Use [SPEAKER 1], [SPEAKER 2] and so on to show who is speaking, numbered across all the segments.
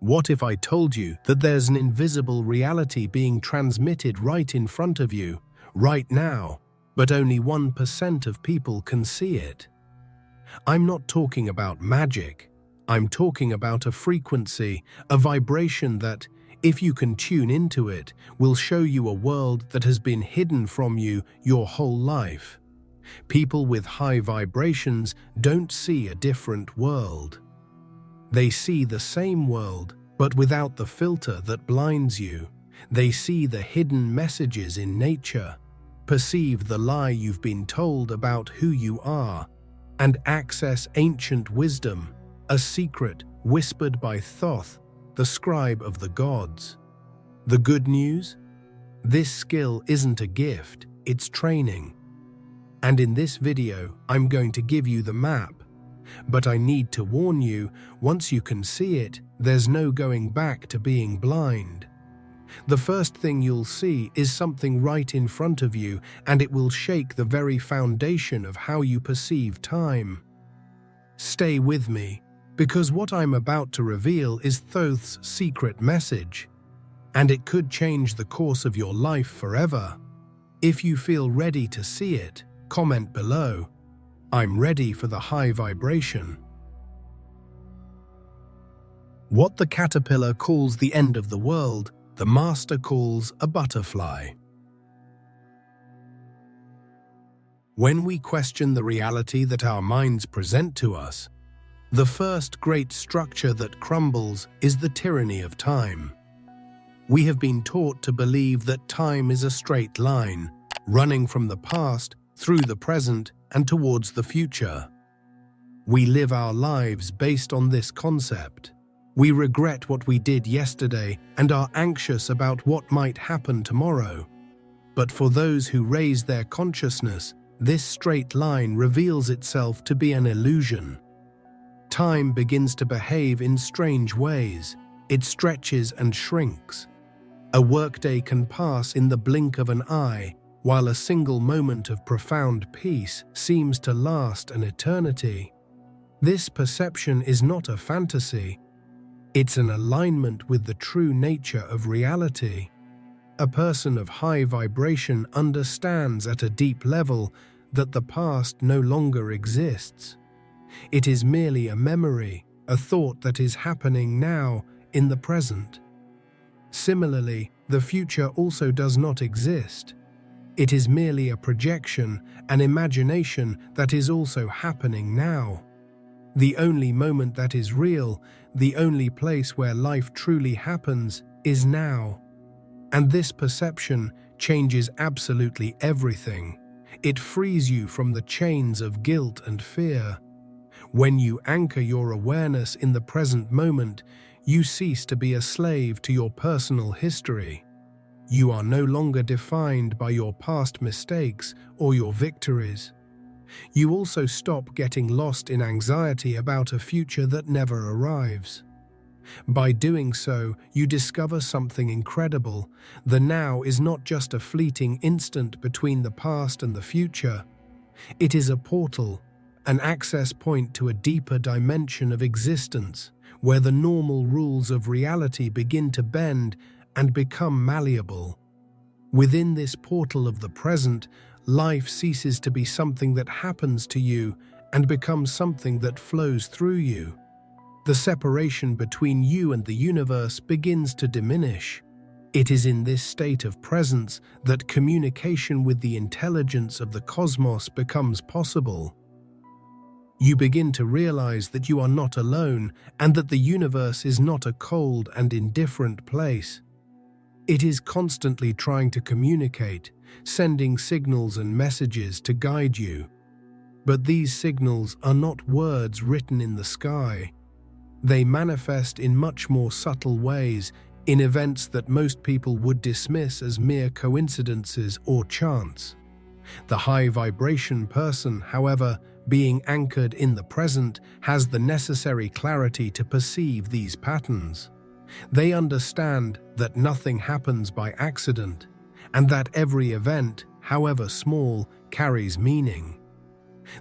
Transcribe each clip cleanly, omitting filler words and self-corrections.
[SPEAKER 1] What if I told you that there's an invisible reality being transmitted right in front of you, right now, but only 1% of people can see it? I'm not talking about magic. I'm talking about a frequency, a vibration that, if you can tune into it, will show you a world that has been hidden from you your whole life. People with high vibrations don't see a different world. They see the same world, but without the filter that blinds you. They see the hidden messages in nature, perceive the lie you've been told about who you are, and access ancient wisdom, a secret whispered by Thoth, the scribe of the gods. The good news? This skill isn't a gift, it's training. And in this video, I'm going to give you the map. But I need to warn you, once you can see it, there's no going back to being blind. The first thing you'll see is something right in front of you, and it will shake the very foundation of how you perceive time. Stay with me, because what I'm about to reveal is Thoth's secret message, and it could change the course of your life forever. If you feel ready to see it, comment below. I'm ready for the high vibration. What the caterpillar calls the end of the world, the master calls a butterfly. When we question the reality that our minds present to us, the first great structure that crumbles is the tyranny of time. We have been taught to believe that time is a straight line, running from the past through the present and towards the future. We live our lives based on this concept. We regret what we did yesterday and are anxious about what might happen tomorrow. But for those who raise their consciousness, this straight line reveals itself to be an illusion. Time begins to behave in strange ways. It stretches and shrinks. A workday can pass in the blink of an eye, while a single moment of profound peace seems to last an eternity. This perception is not a fantasy. It's an alignment with the true nature of reality. A person of high vibration understands at a deep level that the past no longer exists. It is merely a memory, a thought that is happening now in the present. Similarly, the future also does not exist. It is merely a projection, an imagination that is also happening now. The only moment that is real, the only place where life truly happens, is now. And this perception changes absolutely everything. It frees you from the chains of guilt and fear. When you anchor your awareness in the present moment, you cease to be a slave to your personal history. You are no longer defined by your past mistakes or your victories. You also stop getting lost in anxiety about a future that never arrives. By doing so, you discover something incredible. The now is not just a fleeting instant between the past and the future. It is a portal, an access point to a deeper dimension of existence, where the normal rules of reality begin to bend and become malleable. Within this portal of the present, life ceases to be something that happens to you and becomes something that flows through you. The separation between you and the universe begins to diminish. It is in this state of presence that communication with the intelligence of the cosmos becomes possible. You begin to realize that you are not alone and that the universe is not a cold and indifferent place. It is constantly trying to communicate, sending signals and messages to guide you. But these signals are not words written in the sky. They manifest in much more subtle ways, in events that most people would dismiss as mere coincidences or chance. The high vibration person, however, being anchored in the present, has the necessary clarity to perceive these patterns. They understand that nothing happens by accident, and that every event, however small, carries meaning.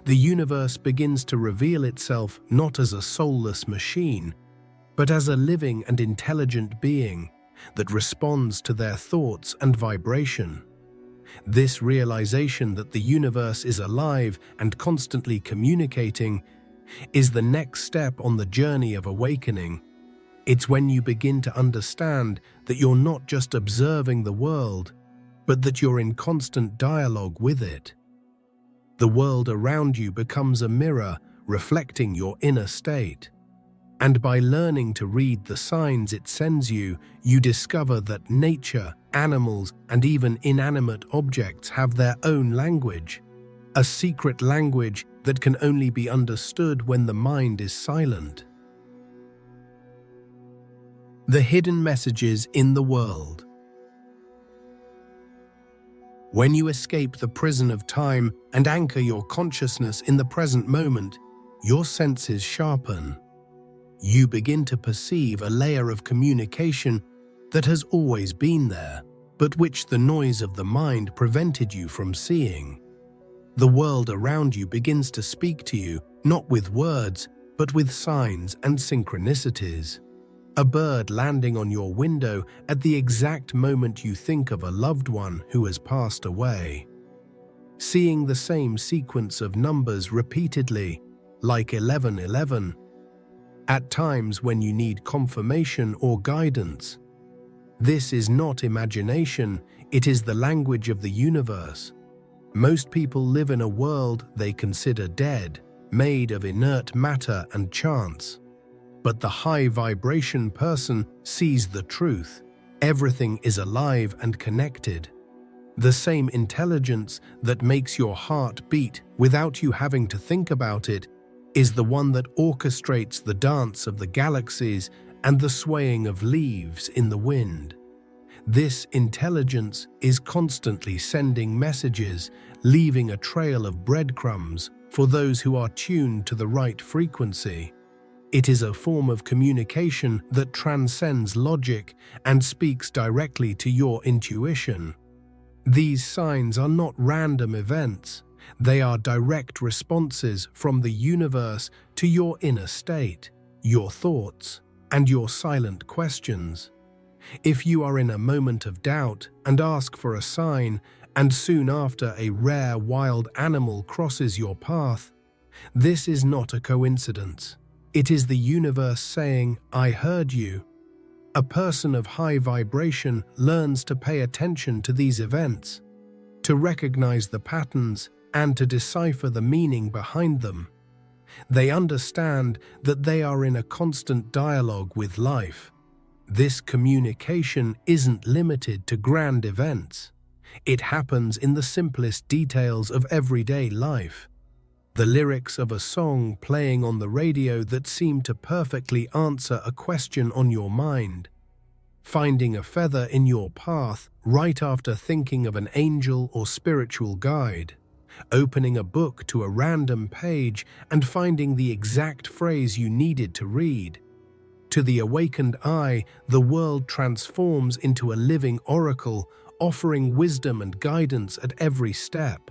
[SPEAKER 1] The universe begins to reveal itself not as a soulless machine, but as a living and intelligent being that responds to their thoughts and vibration. This realization that the universe is alive and constantly communicating is the next step on the journey of awakening. It's when you begin to understand that you're not just observing the world, but that you're in constant dialogue with it. The world around you becomes a mirror reflecting your inner state. And by learning to read the signs it sends you, you discover that nature, animals, and even inanimate objects have their own language, a secret language that can only be understood when the mind is silent. The hidden messages in the world. When you escape the prison of time and anchor your consciousness in the present moment, your senses sharpen. You begin to perceive a layer of communication that has always been there, but which the noise of the mind prevented you from seeing. The world around you begins to speak to you, not with words, but with signs and synchronicities. A bird landing on your window at the exact moment you think of a loved one who has passed away. Seeing the same sequence of numbers repeatedly, like 1111, at times when you need confirmation or guidance. This is not imagination, it is the language of the universe. Most people live in a world they consider dead, made of inert matter and chance. But the high vibration person sees the truth. Everything is alive and connected. The same intelligence that makes your heart beat without you having to think about it is the one that orchestrates the dance of the galaxies and the swaying of leaves in the wind. This intelligence is constantly sending messages, leaving a trail of breadcrumbs for those who are tuned to the right frequency. It is a form of communication that transcends logic and speaks directly to your intuition. These signs are not random events. They are direct responses from the universe to your inner state, your thoughts, and your silent questions. If you are in a moment of doubt and ask for a sign, and soon after a rare wild animal crosses your path, this is not a coincidence. It is the universe saying, "I heard you." A person of high vibration learns to pay attention to these events, to recognize the patterns, and to decipher the meaning behind them. They understand that they are in a constant dialogue with life. This communication isn't limited to grand events. It happens in the simplest details of everyday life. The lyrics of a song playing on the radio that seem to perfectly answer a question on your mind. Finding a feather in your path right after thinking of an angel or spiritual guide. Opening a book to a random page and finding the exact phrase you needed to read. To the awakened eye, the world transforms into a living oracle, offering wisdom and guidance at every step.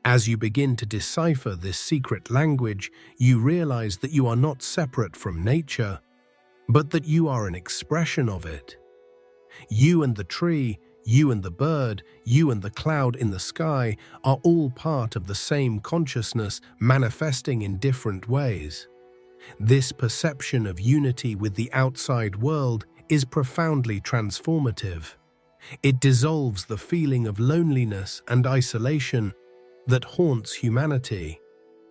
[SPEAKER 1] As you begin to decipher this secret language, you realize that you are not separate from nature, but that you are an expression of it. You and the tree, you and the bird, you and the cloud in the sky are all part of the same consciousness manifesting in different ways. This perception of unity with the outside world is profoundly transformative. It dissolves the feeling of loneliness and isolation that haunts humanity.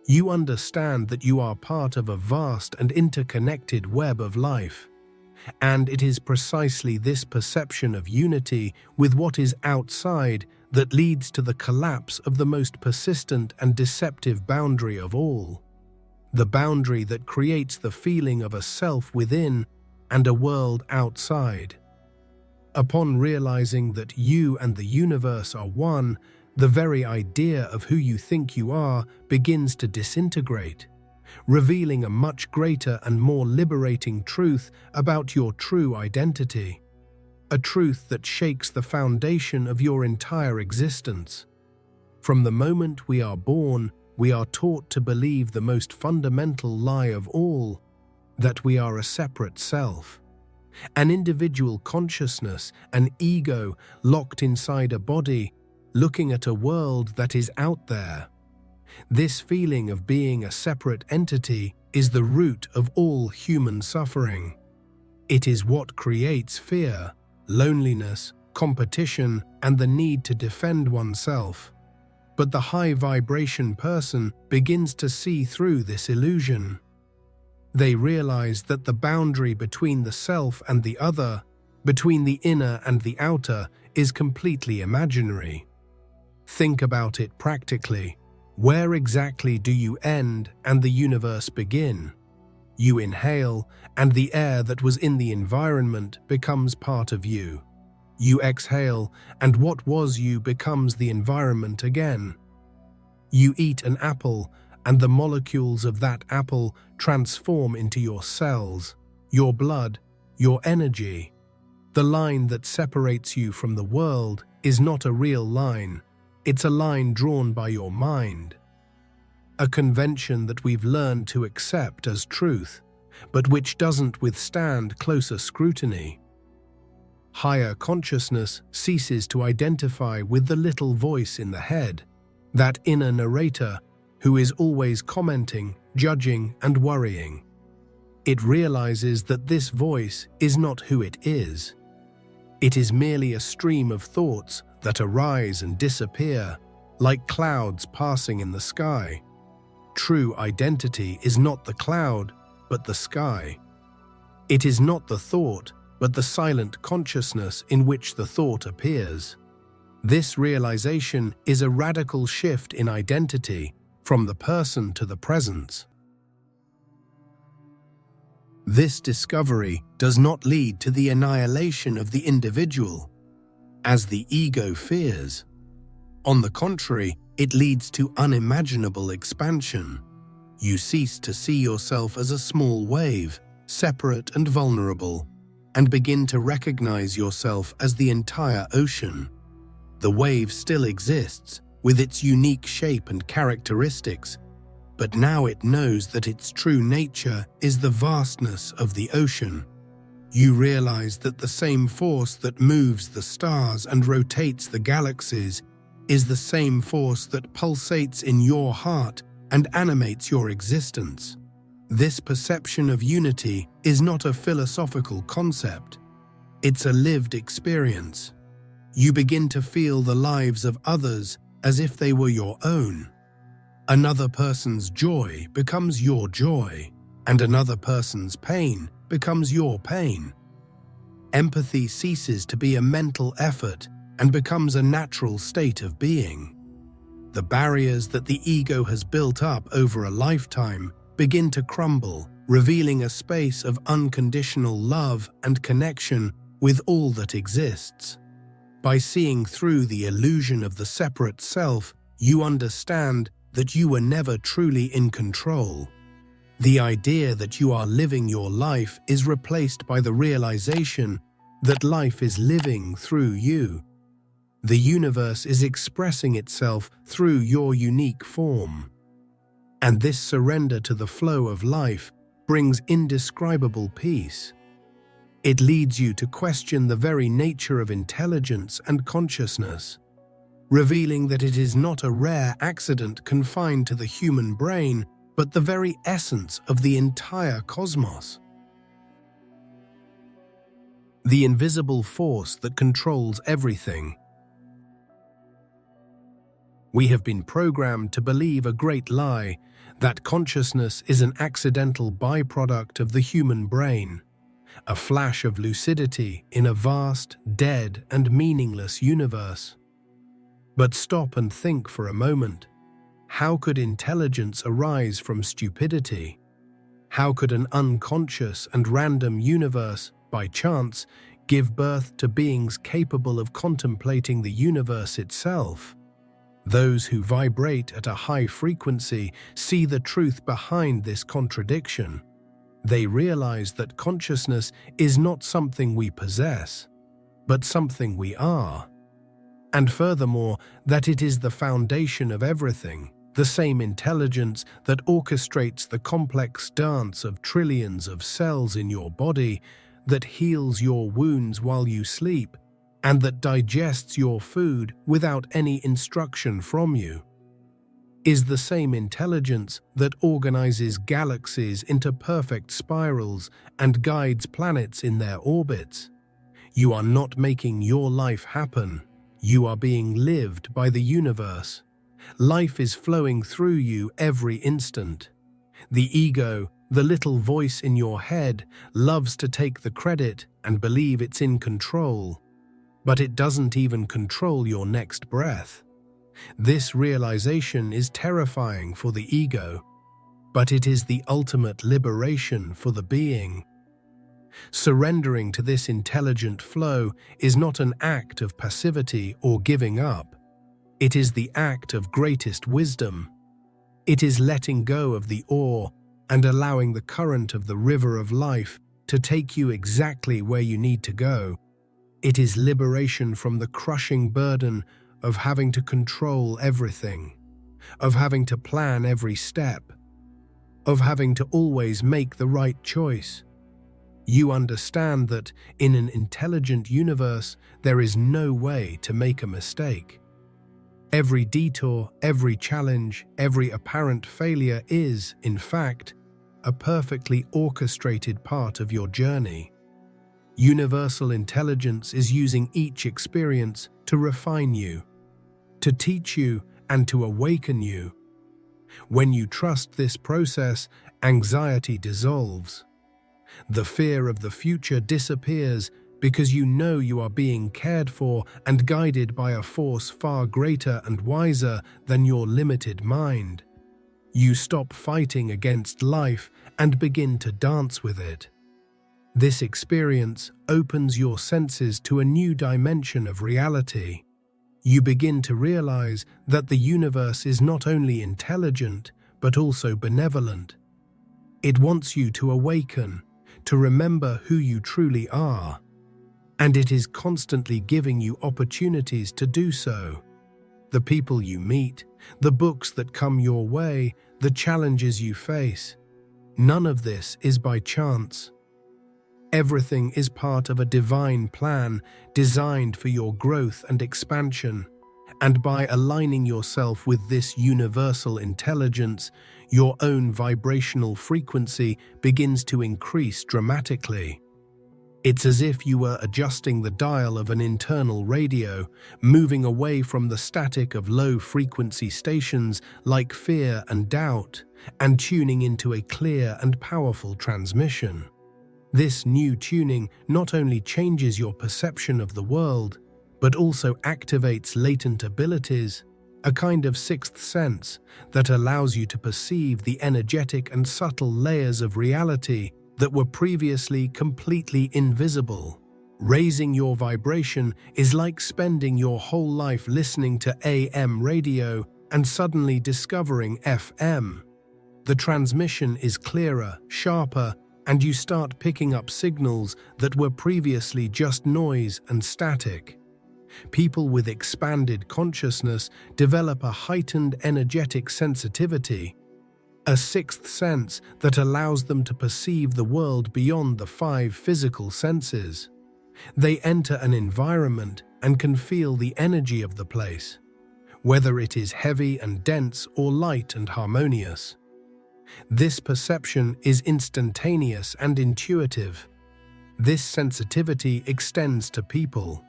[SPEAKER 1] You understand that you are part of a vast and interconnected web of life. And it is precisely this perception of unity with what is outside that leads to the collapse of the most persistent and deceptive boundary of all. The boundary that creates the feeling of a self within and a world outside. Upon realizing that you and the universe are one, the very idea of who you think you are begins to disintegrate, revealing a much greater and more liberating truth about your true identity. A truth that shakes the foundation of your entire existence. From the moment we are born, we are taught to believe the most fundamental lie of all, that we are a separate self, an individual consciousness, an ego locked inside a body, looking at a world that is out there. This feeling of being a separate entity is the root of all human suffering. It is what creates fear, loneliness, competition, and the need to defend oneself. But the high-vibration person begins to see through this illusion. They realize that the boundary between the self and the other, between the inner and the outer, is completely imaginary. Think about it practically. Where exactly do you end and the universe begin? You inhale, and the air that was in the environment becomes part of you. You exhale, and what was you becomes the environment again. You eat an apple, and the molecules of that apple transform into your cells, your blood, your energy. The line that separates you from the world is not a real line. It's a line drawn by your mind. A convention that we've learned to accept as truth, but which doesn't withstand closer scrutiny. Higher consciousness ceases to identify with the little voice in the head, that inner narrator who is always commenting, judging, and worrying. It realizes that this voice is not who it is. It is merely a stream of thoughts that arise and disappear, like clouds passing in the sky. True identity is not the cloud, but the sky. It is not the thought, but the silent consciousness in which the thought appears. This realization is a radical shift in identity, from the person to the presence. This discovery does not lead to the annihilation of the individual, as the ego fears. On the contrary, it leads to unimaginable expansion. You cease to see yourself as a small wave, separate and vulnerable, and begin to recognize yourself as the entire ocean. The wave still exists, with its unique shape and characteristics, but now it knows that its true nature is the vastness of the ocean. You realize that the same force that moves the stars and rotates the galaxies is the same force that pulsates in your heart and animates your existence. This perception of unity is not a philosophical concept. It's a lived experience. You begin to feel the lives of others as if they were your own. Another person's joy becomes your joy, and another person's pain becomes your pain. Empathy ceases to be a mental effort and becomes a natural state of being. The barriers that the ego has built up over a lifetime begin to crumble, revealing a space of unconditional love and connection with all that exists. By seeing through the illusion of the separate self, you understand that you were never truly in control. The idea that you are living your life is replaced by the realization that life is living through you. The universe is expressing itself through your unique form. And this surrender to the flow of life brings indescribable peace. It leads you to question the very nature of intelligence and consciousness, revealing that it is not a rare accident confined to the human brain, but the very essence of the entire cosmos. The invisible force that controls everything. We have been programmed to believe a great lie, that consciousness is an accidental byproduct of the human brain, a flash of lucidity in a vast, dead, and meaningless universe. But stop and think for a moment. How could intelligence arise from stupidity? How could an unconscious and random universe, by chance, give birth to beings capable of contemplating the universe itself? Those who vibrate at a high frequency see the truth behind this contradiction. They realize that consciousness is not something we possess, but something we are. And furthermore, that it is the foundation of everything, the same intelligence that orchestrates the complex dance of trillions of cells in your body, that heals your wounds while you sleep, and that digests your food without any instruction from you, is the same intelligence that organizes galaxies into perfect spirals and guides planets in their orbits. You are not making your life happen. You are being lived by the universe. Life is flowing through you every instant. The ego, the little voice in your head, loves to take the credit and believe it's in control, but it doesn't even control your next breath. This realization is terrifying for the ego, but it is the ultimate liberation for the being. Surrendering to this intelligent flow is not an act of passivity or giving up. It is the act of greatest wisdom. It is letting go of the oar and allowing the current of the river of life to take you exactly where you need to go. It is liberation from the crushing burden of having to control everything, of having to plan every step, of having to always make the right choice. You understand that in an intelligent universe, there is no way to make a mistake. Every detour, every challenge, every apparent failure is, in fact, a perfectly orchestrated part of your journey. Universal intelligence is using each experience to refine you, to teach you, and to awaken you. When you trust this process, anxiety dissolves. The fear of the future disappears because you know you are being cared for and guided by a force far greater and wiser than your limited mind. You stop fighting against life and begin to dance with it. This experience opens your senses to a new dimension of reality. You begin to realize that the universe is not only intelligent, but also benevolent. It wants you to awaken, to remember who you truly are, and it is constantly giving you opportunities to do so. The people you meet, the books that come your way, the challenges you face, none of this is by chance. Everything is part of a divine plan designed for your growth and expansion, and by aligning yourself with this universal intelligence, your own vibrational frequency begins to increase dramatically. It's as if you were adjusting the dial of an internal radio, moving away from the static of low-frequency stations like fear and doubt, and tuning into a clear and powerful transmission. This new tuning not only changes your perception of the world, but also activates latent abilities, a kind of sixth sense that allows you to perceive the energetic and subtle layers of reality that were previously completely invisible. Raising your vibration is like spending your whole life listening to AM radio and suddenly discovering FM. The transmission is clearer, sharper, and you start picking up signals that were previously just noise and static. People with expanded consciousness develop a heightened energetic sensitivity, a sixth sense that allows them to perceive the world beyond the 5 physical senses. They enter an environment and can feel the energy of the place, whether it is heavy and dense or light and harmonious. This perception is instantaneous and intuitive. This sensitivity extends to people.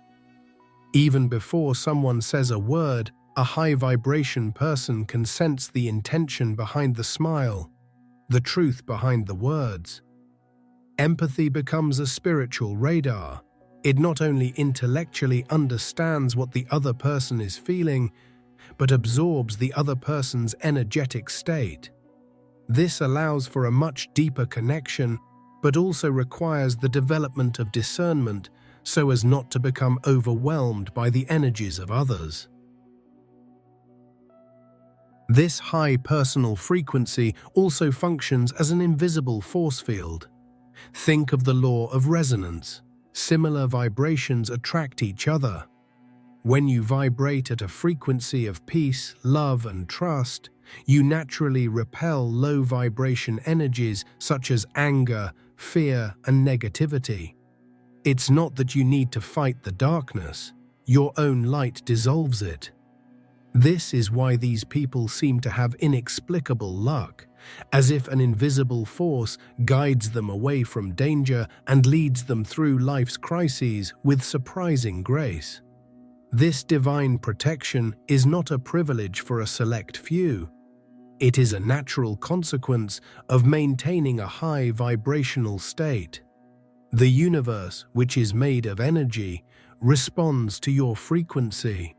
[SPEAKER 1] Even before someone says a word, a high-vibration person can sense the intention behind the smile, the truth behind the words. Empathy becomes a spiritual radar. It not only intellectually understands what the other person is feeling, but absorbs the other person's energetic state. This allows for a much deeper connection, but also requires the development of discernment so as not to become overwhelmed by the energies of others. This high personal frequency also functions as an invisible force field. Think of the law of resonance. Similar vibrations attract each other. When you vibrate at a frequency of peace, love, and trust, you naturally repel low vibration energies such as anger, fear, and negativity. It's not that you need to fight the darkness, your own light dissolves it. This is why these people seem to have inexplicable luck, as if an invisible force guides them away from danger and leads them through life's crises with surprising grace. This divine protection is not a privilege for a select few. It is a natural consequence of maintaining a high vibrational state. The universe, which is made of energy, responds to your frequency.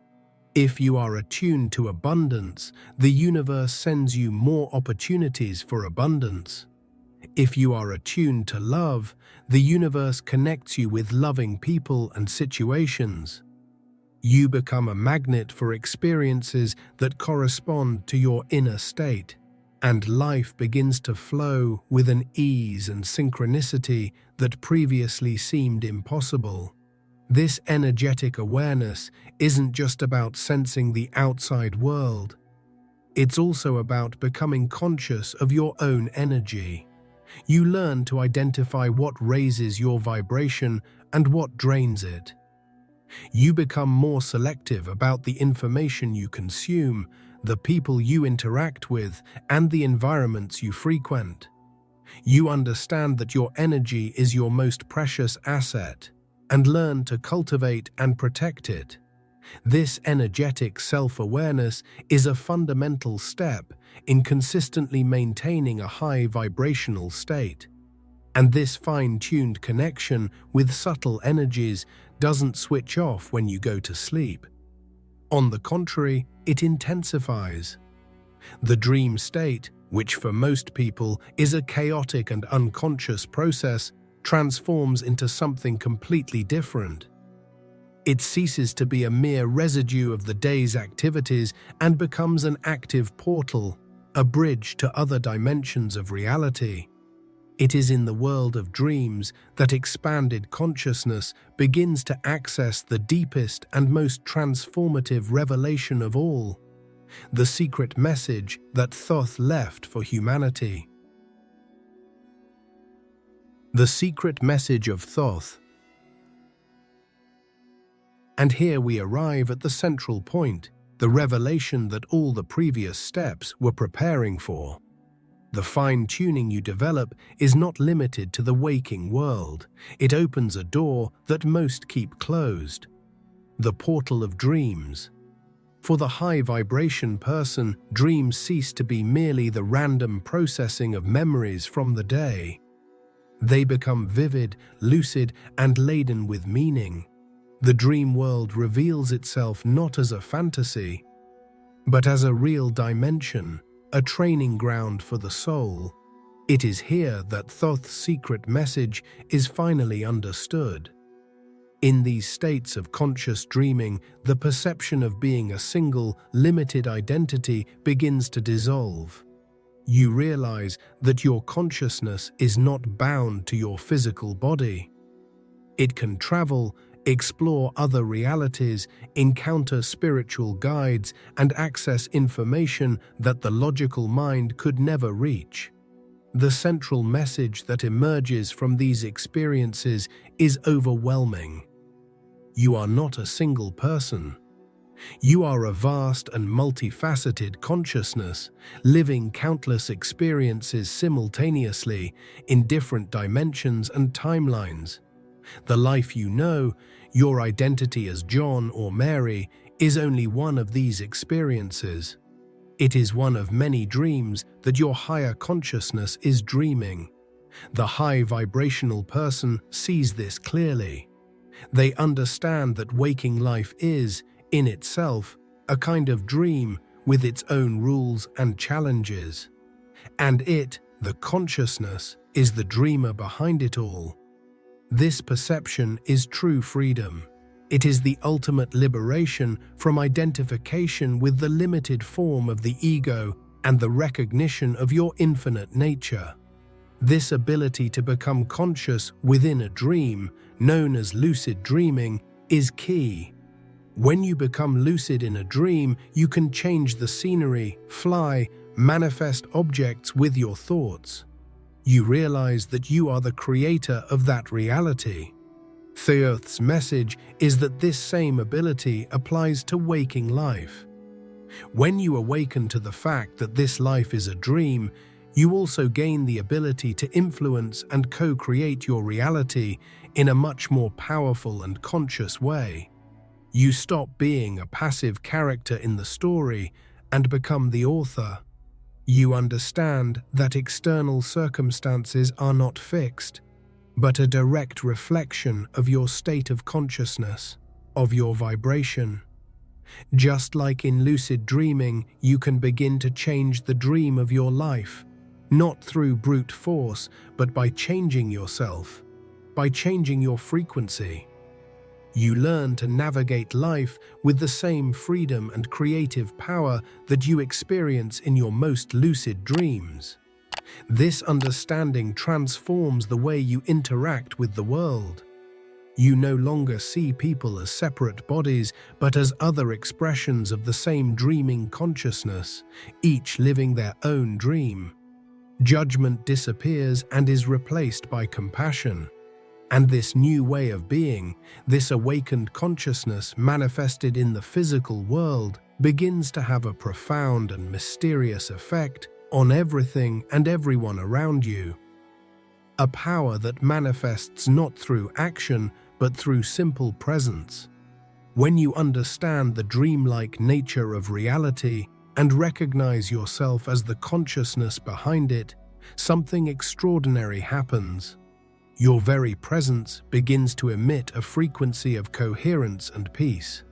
[SPEAKER 1] If you are attuned to abundance, the universe sends you more opportunities for abundance. If you are attuned to love, the universe connects you with loving people and situations. You become a magnet for experiences that correspond to your inner state, and life begins to flow with an ease and synchronicity that previously seemed impossible. This energetic awareness isn't just about sensing the outside world. It's also about becoming conscious of your own energy. You learn to identify what raises your vibration and what drains it. You become more selective about the information you consume, the people you interact with, and the environments you frequent. You understand that your energy is your most precious asset, and learn to cultivate and protect it. This energetic self-awareness is a fundamental step in consistently maintaining a high vibrational state. And this fine-tuned connection with subtle energies doesn't switch off when you go to sleep. On the contrary, it intensifies. The dream state, which for most people is a chaotic and unconscious process, transforms into something completely different. It ceases to be a mere residue of the day's activities and becomes an active portal, a bridge to other dimensions of reality. It is in the world of dreams that expanded consciousness begins to access the deepest and most transformative revelation of all, the secret message that Thoth left for humanity. The secret message of Thoth. And here we arrive at the central point, the revelation that all the previous steps were preparing for. The fine-tuning you develop is not limited to the waking world. It opens a door that most keep closed. The portal of dreams. For the high-vibration person, dreams cease to be merely the random processing of memories from the day. They become vivid, lucid, and laden with meaning. The dream world reveals itself not as a fantasy, but as a real dimension, a training ground for the soul. It is here that Thoth's secret message is finally understood. In these states of conscious dreaming, the perception of being a single, limited identity begins to dissolve. You realize that your consciousness is not bound to your physical body. It can travel, explore other realities, encounter spiritual guides, and access information that the logical mind could never reach. The central message that emerges from these experiences is overwhelming. You are not a single person. You are a vast and multifaceted consciousness, living countless experiences simultaneously in different dimensions and timelines. The life you know, your identity as John or Mary, is only one of these experiences. It is one of many dreams that your higher consciousness is dreaming. The high vibrational person sees this clearly. They understand that waking life is, in itself, a kind of dream with its own rules and challenges. And it, the consciousness, is the dreamer behind it all. This perception is true freedom. It is the ultimate liberation from identification with the limited form of the ego and the recognition of your infinite nature. This ability to become conscious within a dream, known as lucid dreaming, is key. When you become lucid in a dream, you can change the scenery, fly, manifest objects with your thoughts. You realize that you are the creator of that reality. Thoth's message is that this same ability applies to waking life. When you awaken to the fact that this life is a dream, you also gain the ability to influence and co-create your reality in a much more powerful and conscious way. You stop being a passive character in the story and become the author. You understand that external circumstances are not fixed, but a direct reflection of your state of consciousness, of your vibration. Just like in lucid dreaming, you can begin to change the dream of your life, not through brute force, but by changing yourself, by changing your frequency. You learn to navigate life with the same freedom and creative power that you experience in your most lucid dreams. This understanding transforms the way you interact with the world. You no longer see people as separate bodies, but as other expressions of the same dreaming consciousness, each living their own dream. Judgment disappears and is replaced by compassion. And this new way of being, this awakened consciousness manifested in the physical world, begins to have a profound and mysterious effect on everything and everyone around you. A power that manifests not through action, but through simple presence. When you understand the dreamlike nature of reality and recognize yourself as the consciousness behind it, something extraordinary happens. Your very presence begins to emit a frequency of coherence and peace.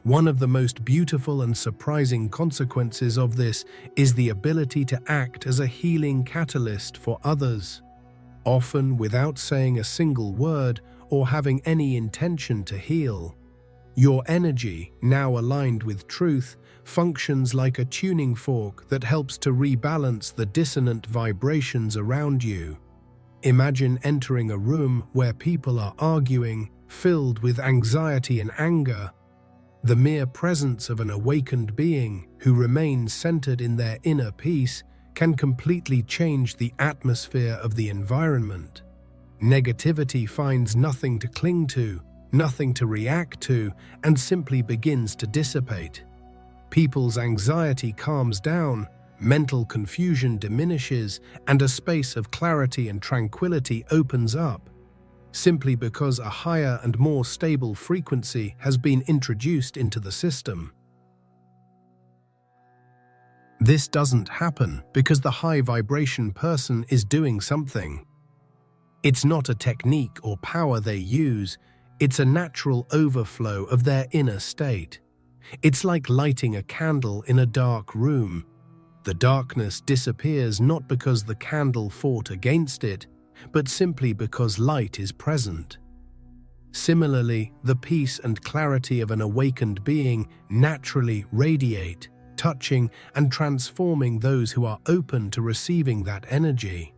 [SPEAKER 1] One of the most beautiful and surprising consequences of this is the ability to act as a healing catalyst for others, often without saying a single word or having any intention to heal. Your energy, now aligned with truth, functions like a tuning fork that helps to rebalance the dissonant vibrations around you. Imagine entering a room where people are arguing, filled with anxiety and anger. The mere presence of an awakened being who remains centered in their inner peace can completely change the atmosphere of the environment. Negativity finds nothing to cling to, nothing to react to, and simply begins to dissipate. People's anxiety calms down, mental confusion diminishes, and a space of clarity and tranquility opens up, simply because a higher and more stable frequency has been introduced into the system. This doesn't happen because the high vibration person is doing something. It's not a technique or power they use, it's a natural overflow of their inner state. It's like lighting a candle in a dark room. The darkness disappears not because the candle fought against it, but simply because light is present. Similarly, the peace and clarity of an awakened being naturally radiate, touching and transforming those who are open to receiving that energy.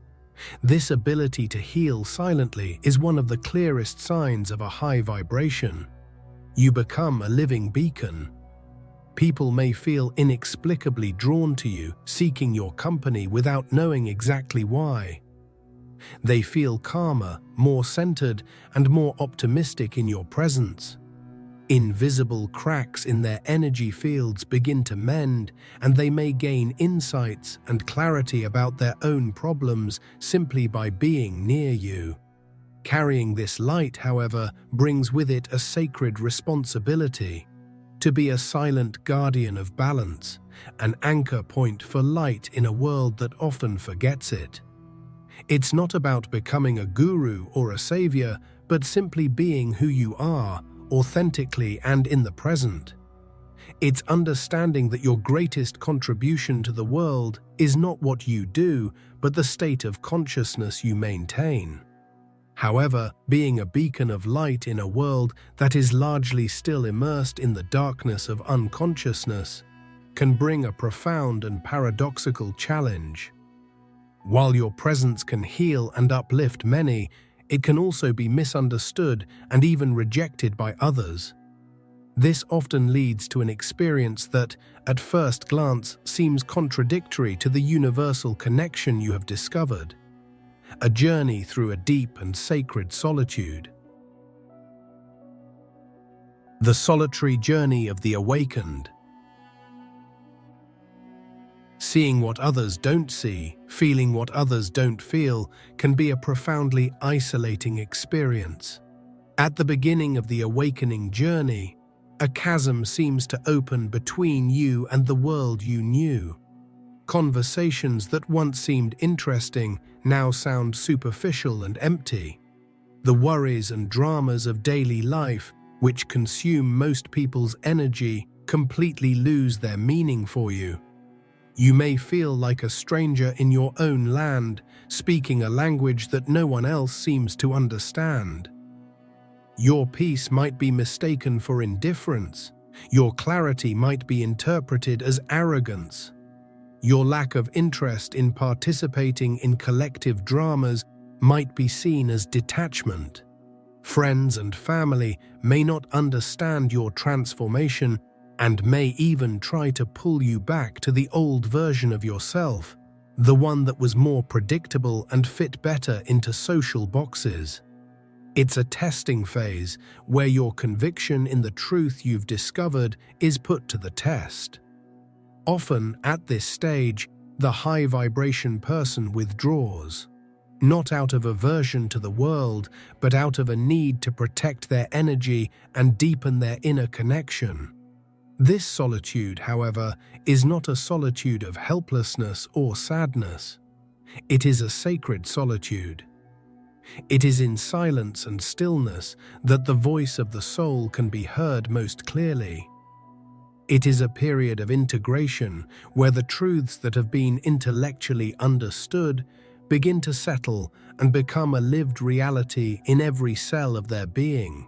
[SPEAKER 1] This ability to heal silently is one of the clearest signs of a high vibration. You become a living beacon. People may feel inexplicably drawn to you, seeking your company without knowing exactly why. They feel calmer, more centered, and more optimistic in your presence. Invisible cracks in their energy fields begin to mend, and they may gain insights and clarity about their own problems simply by being near you. Carrying this light, however, brings with it a sacred responsibility. To be a silent guardian of balance, an anchor point for light in a world that often forgets it. It's not about becoming a guru or a savior, but simply being who you are, authentically and in the present. It's understanding that your greatest contribution to the world is not what you do, but the state of consciousness you maintain. However, being a beacon of light in a world that is largely still immersed in the darkness of unconsciousness can bring a profound and paradoxical challenge. While your presence can heal and uplift many, it can also be misunderstood and even rejected by others. This often leads to an experience that, at first glance, seems contradictory to the universal connection you have discovered. A journey through a deep and sacred solitude. The solitary journey of the awakened. Seeing what others don't see, feeling what others don't feel, can be a profoundly isolating experience. At the beginning of the awakening journey, a chasm seems to open between you and the world you knew. Conversations that once seemed interesting now sound superficial and empty. The worries and dramas of daily life, which consume most people's energy, completely lose their meaning for you. You may feel like a stranger in your own land, speaking a language that no one else seems to understand. Your peace might be mistaken for indifference. Your clarity might be interpreted as arrogance. Your lack of interest in participating in collective dramas might be seen as detachment. Friends and family may not understand your transformation and may even try to pull you back to the old version of yourself, the one that was more predictable and fit better into social boxes. It's a testing phase where your conviction in the truth you've discovered is put to the test. Often, at this stage, the high-vibration person withdraws, not out of aversion to the world, but out of a need to protect their energy and deepen their inner connection. This solitude, however, is not a solitude of helplessness or sadness. It is a sacred solitude. It is in silence and stillness that the voice of the soul can be heard most clearly. It is a period of integration where the truths that have been intellectually understood begin to settle and become a lived reality in every cell of their being.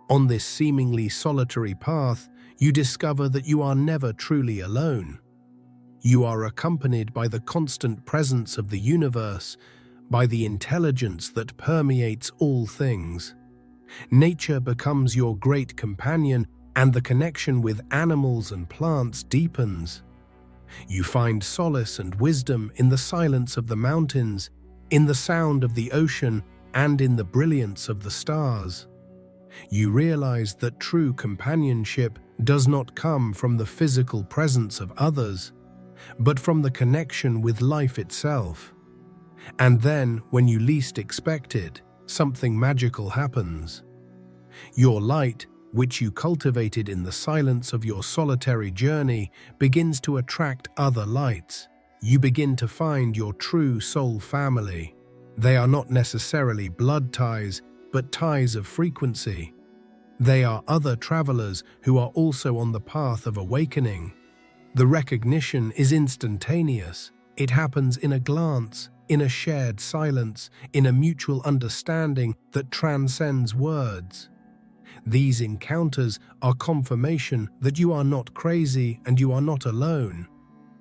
[SPEAKER 1] On this seemingly solitary path, you discover that you are never truly alone. You are accompanied by the constant presence of the universe, by the intelligence that permeates all things. Nature becomes your great companion, and the connection with animals and plants deepens. You find solace and wisdom in the silence of the mountains, in the sound of the ocean, and in the brilliance of the stars. You realize that true companionship does not come from the physical presence of others, but from the connection with life itself. And then, when you least expect it, something magical happens. Your light, which you cultivated in the silence of your solitary journey, begins to attract other lights. You begin to find your true soul family. They are not necessarily blood ties, but ties of frequency. They are other travelers who are also on the path of awakening. The recognition is instantaneous. It happens in a glance, in a shared silence, in a mutual understanding that transcends words. These encounters are confirmation that you are not crazy and you are not alone.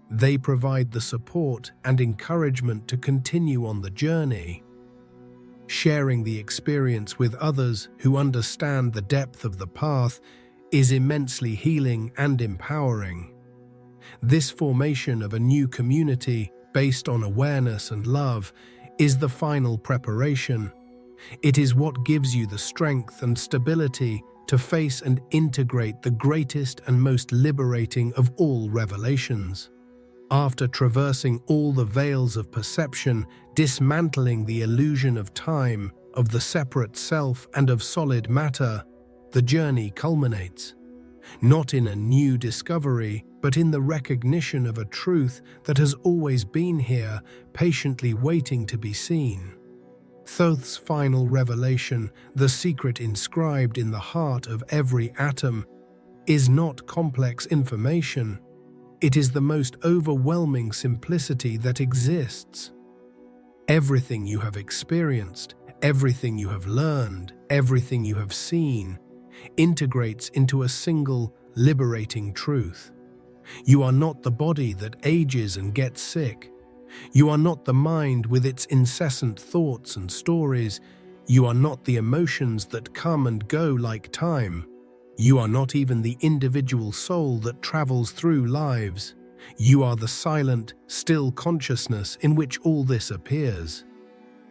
[SPEAKER 1] They provide the support and encouragement to continue on the journey. Sharing the experience with others who understand the depth of the path is immensely healing and empowering. This formation of a new community based on awareness and love is the final preparation. It is what gives you the strength and stability to face and integrate the greatest and most liberating of all revelations. After traversing all the veils of perception, dismantling the illusion of time, of the separate self, and of solid matter, the journey culminates. Not in a new discovery, but in the recognition of a truth that has always been here, patiently waiting to be seen. Thoth's final revelation, the secret inscribed in the heart of every atom, is not complex information. It is the most overwhelming simplicity that exists. Everything you have experienced, everything you have learned, everything you have seen, integrates into a single, liberating truth. You are not the body that ages and gets sick. You are not the mind with its incessant thoughts and stories. You are not the emotions that come and go like time. You are not even the individual soul that travels through lives. You are the silent, still consciousness in which all this appears.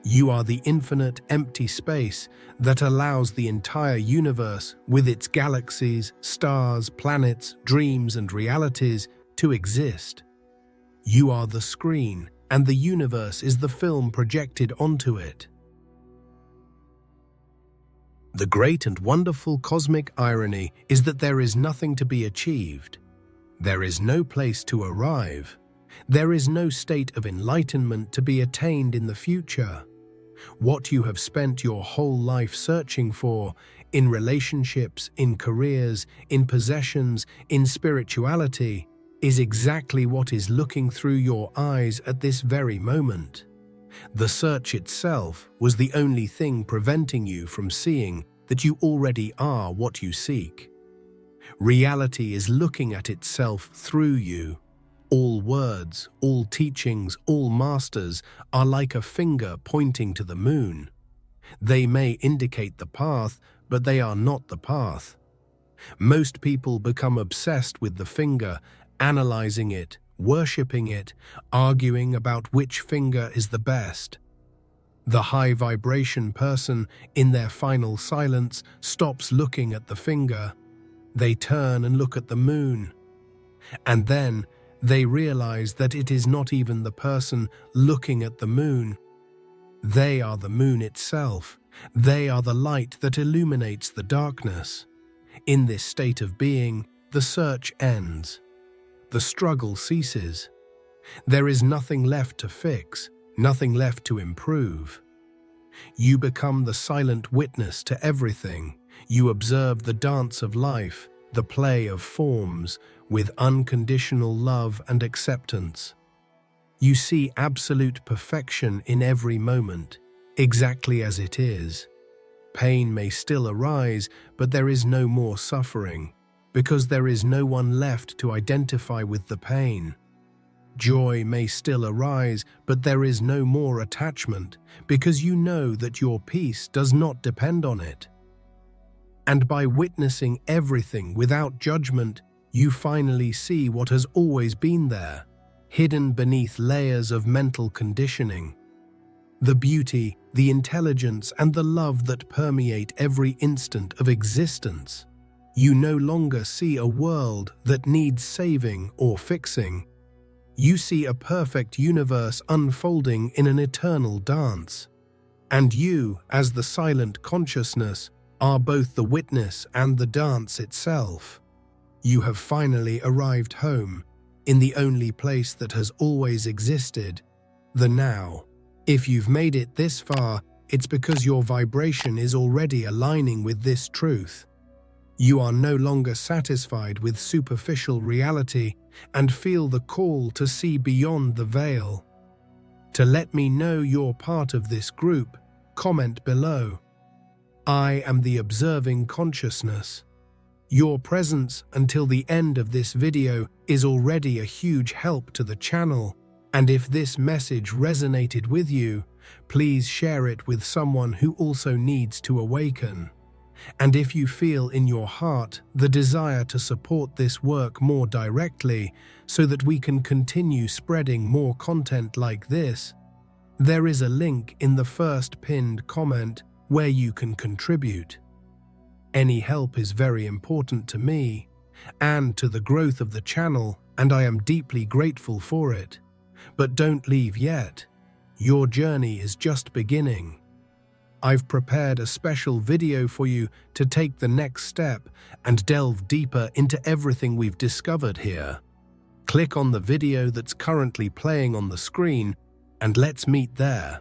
[SPEAKER 1] You are the infinite, empty space that allows the entire universe, with its galaxies, stars, planets, dreams, and realities, to exist. You are the screen, and the universe is the film projected onto it. The great and wonderful cosmic irony is that there is nothing to be achieved. There is no place to arrive. There is no state of enlightenment to be attained in the future. What you have spent your whole life searching for, in relationships, in careers, in possessions, in spirituality, is exactly what is looking through your eyes at this very moment. The search itself was the only thing preventing you from seeing that you already are what you seek. Reality is looking at itself through you. All words, all teachings, all masters are like a finger pointing to the moon. They may indicate the path, but they are not the path. Most people become obsessed with the finger, analyzing it, worshipping it, arguing about which finger is the best. The high vibration person, in their final silence, stops looking at the finger. They turn and look at the moon. And then they realize that it is not even the person looking at the moon. They are the moon itself. They are the light that illuminates the darkness. In this state of being, the search ends. The struggle ceases. There is nothing left to fix, nothing left to improve. You become the silent witness to everything. You observe the dance of life, the play of forms, with unconditional love and acceptance. You see absolute perfection in every moment, exactly as it is. Pain may still arise, but there is no more suffering, because there is no one left to identify with the pain. Joy may still arise, but there is no more attachment, because you know that your peace does not depend on it. And by witnessing everything without judgment, you finally see what has always been there, hidden beneath layers of mental conditioning. The beauty, the intelligence, and the love that permeate every instant of existence. You no longer see a world that needs saving or fixing. You see a perfect universe unfolding in an eternal dance. And you, as the silent consciousness, are both the witness and the dance itself. You have finally arrived home, in the only place that has always existed, the now. If you've made it this far, it's because your vibration is already aligning with this truth. You are no longer satisfied with superficial reality and feel the call to see beyond the veil. To let me know you're part of this group, comment below. I am the observing consciousness. Your presence until the end of this video is already a huge help to the channel, and if this message resonated with you, please share it with someone who also needs to awaken. And if you feel in your heart the desire to support this work more directly so that we can continue spreading more content like this, there is a link in the first pinned comment where you can contribute. Any help is very important to me and to the growth of the channel, and I am deeply grateful for it. But don't leave yet. Your journey is just beginning. I've prepared a special video for you to take the next step and delve deeper into everything we've discovered here. Click on the video that's currently playing on the screen and let's meet there.